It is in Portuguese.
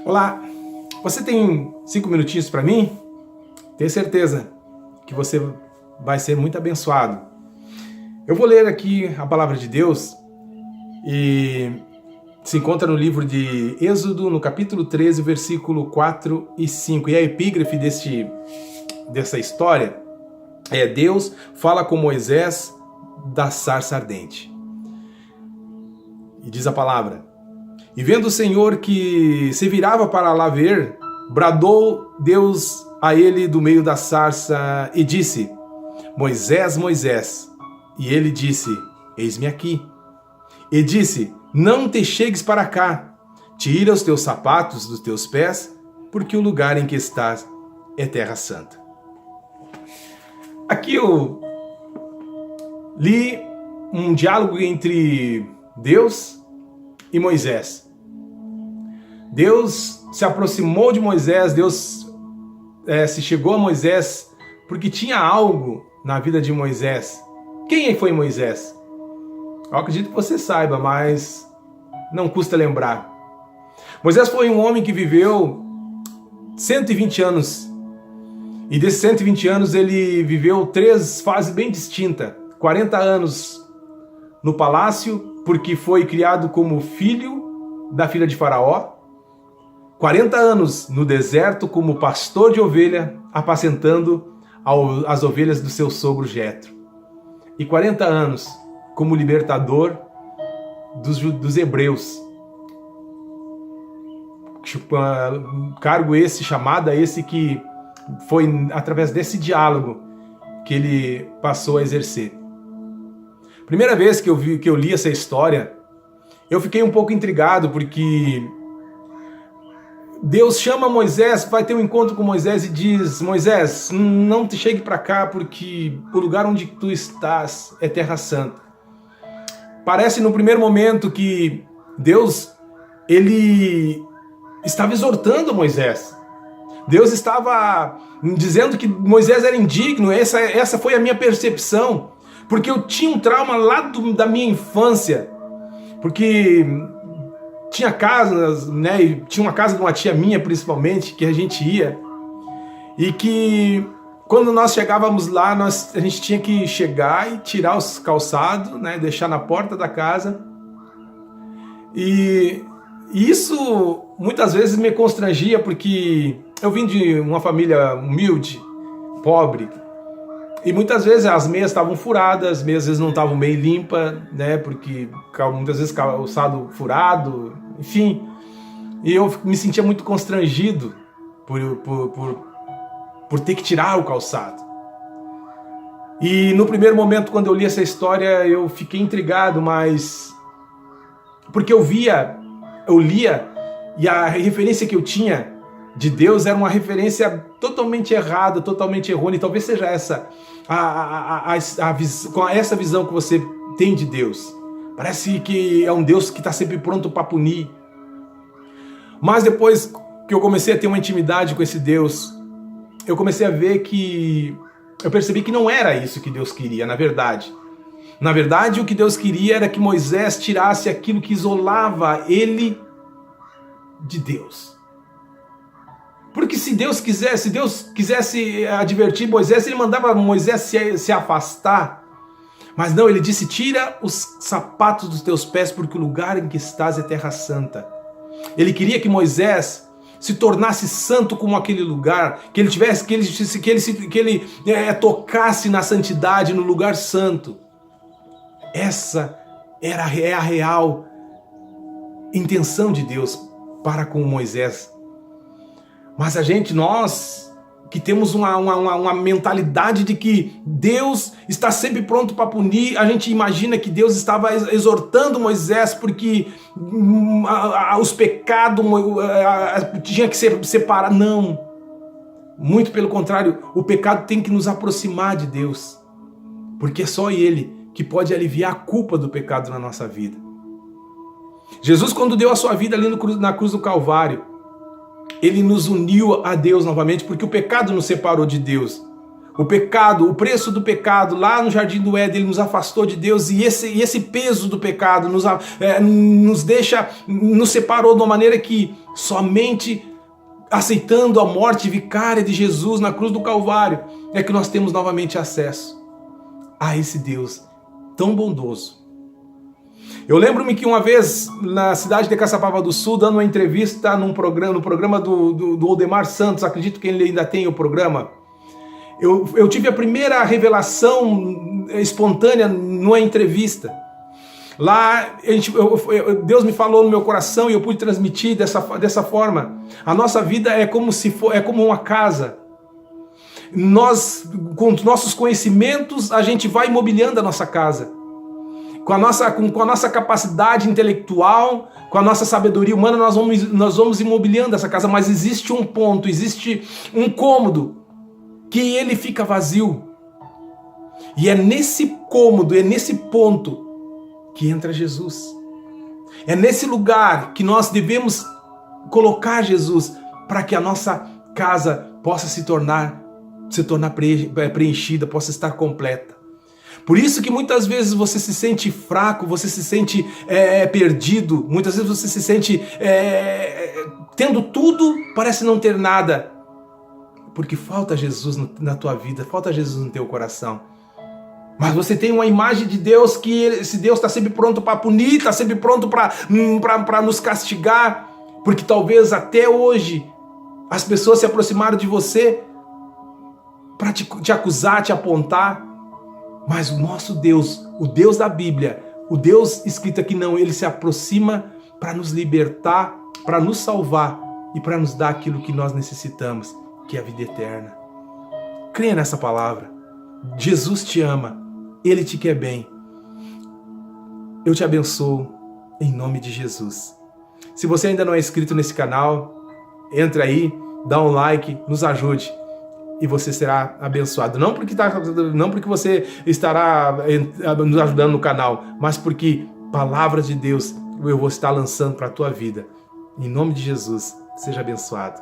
Olá, você tem 5 minutinhos para mim? Tenho certeza que você vai ser muito abençoado. Eu vou ler aqui a palavra de Deus e se encontra no livro de Êxodo, no capítulo 13, versículo 4 e 5. E a epígrafe dessa história é: Deus fala com Moisés da sarça ardente. E diz a palavra: E vendo o Senhor que se virava para lá ver, bradou Deus a ele do meio da sarça e disse: Moisés, Moisés. E ele disse: Eis-me aqui. E disse: Não te chegues para cá, tira os teus sapatos dos teus pés, porque o lugar em que estás é terra santa. Aqui eu li um diálogo entre Deus e Moisés. Deus se aproximou de Moisés, Deus se chegou a Moisés porque tinha algo na vida de Moisés. Quem foi Moisés? Eu acredito que você saiba, mas não custa lembrar. Moisés foi um homem que viveu 120 anos. E desses 120 anos ele viveu 3 fases bem distintas. 40 anos no palácio, porque foi criado como filho da filha de Faraó. 40 anos no deserto como pastor de ovelha, apacentando as ovelhas do seu sogro Jetro. E 40 anos como libertador dos hebreus. Cargo esse, chamada esse que foi através desse diálogo que ele passou a exercer. Primeira vez que eu li essa história, eu fiquei um pouco intrigado, porque Deus chama Moisés, vai ter um encontro com Moisés e diz: Moisés, não te chegue para cá, porque o lugar onde tu estás é terra santa. Parece no primeiro momento que Deus, ele estava exortando Moisés. Deus estava dizendo que Moisés era indigno. Essa foi a minha percepção, porque eu tinha um trauma lá da minha infância, porque tinha casas, né? E tinha uma casa de uma tia minha, principalmente, que a gente ia, e que quando nós chegávamos lá, a gente tinha que chegar e tirar os calçados, né? Deixar na porta da casa. E isso muitas vezes me constrangia, porque eu vim de uma família humilde, pobre, e muitas vezes as meias estavam furadas, as meias às vezes não estavam bem limpas, né? Porque muitas vezes calçado furado, enfim. E eu me sentia muito constrangido por ter que tirar o calçado. E no primeiro momento, quando eu li essa história, eu fiquei intrigado, mas porque eu lia, e a referência que eu tinha de Deus era uma referência totalmente errada, totalmente errônea, e talvez seja essa com essa visão que você tem de Deus. Parece que é um Deus que está sempre pronto para punir. Mas depois que eu comecei a ter uma intimidade com esse Deus, eu comecei a ver que eu percebi que não era isso que Deus queria, na verdade. Na verdade, o que Deus queria era que Moisés tirasse aquilo que isolava ele de Deus. Porque se Deus quisesse advertir Moisés, ele mandava Moisés se afastar. Mas não, ele disse: tira os sapatos dos teus pés, porque o lugar em que estás é terra santa. Ele queria que Moisés se tornasse santo como aquele lugar, que ele tocasse na santidade, no lugar santo. Essa é a real intenção de Deus para com Moisés. Mas nós que temos uma mentalidade de que Deus está sempre pronto para punir, a gente imagina que Deus estava exortando Moisés porque os pecados tinha que ser separado. Não, muito pelo contrário, o pecado tem que nos aproximar de Deus, porque é só Ele que pode aliviar a culpa do pecado na nossa vida. Jesus, quando deu a sua vida ali na cruz do Calvário, Ele nos uniu a Deus novamente, porque o pecado nos separou de Deus. O pecado, o preço do pecado, lá no Jardim do Éden, ele nos afastou de Deus, e esse peso do pecado nos separou de uma maneira que Somente aceitando a morte vicária de Jesus na cruz do Calvário é que nós temos novamente acesso a esse Deus tão bondoso. Eu lembro-me que uma vez, na cidade de Caçapava do Sul, dando uma entrevista no programa do Aldemar Santos, acredito que ele ainda tem o programa, eu tive a primeira revelação espontânea numa entrevista. Lá, Deus me falou no meu coração e eu pude transmitir dessa forma. A nossa vida é como uma casa. Nós, com os nossos conhecimentos, a gente vai imobiliando a nossa casa. Com a nossa capacidade intelectual, com a nossa sabedoria humana, nós vamos imobiliando essa casa. Mas existe um ponto, existe um cômodo que ele fica vazio. E é nesse cômodo, é nesse ponto que entra Jesus. É nesse lugar que nós devemos colocar Jesus para que a nossa casa possa se tornar preenchida, possa estar completa. Por isso que muitas vezes você se sente fraco, você se sente perdido, muitas vezes você se sente tendo tudo, parece não ter nada, porque falta Jesus na tua vida, falta Jesus no teu coração. Mas você tem uma imagem de Deus que esse Deus está sempre pronto para punir, está sempre pronto para nos castigar, porque talvez até hoje as pessoas se aproximaram de você para te acusar, te apontar. Mas o nosso Deus, o Deus da Bíblia, o Deus escrito aqui não, ele se aproxima para nos libertar, para nos salvar e para nos dar aquilo que nós necessitamos, que é a vida eterna. Creia nessa palavra. Jesus te ama. Ele te quer bem. Eu te abençoo em nome de Jesus. Se você ainda não é inscrito nesse canal, entra aí, dá um like, nos ajude e você será abençoado. Não porque você estará nos ajudando no canal, mas porque palavras de Deus eu vou estar lançando para a tua vida. Em nome de Jesus, seja abençoado.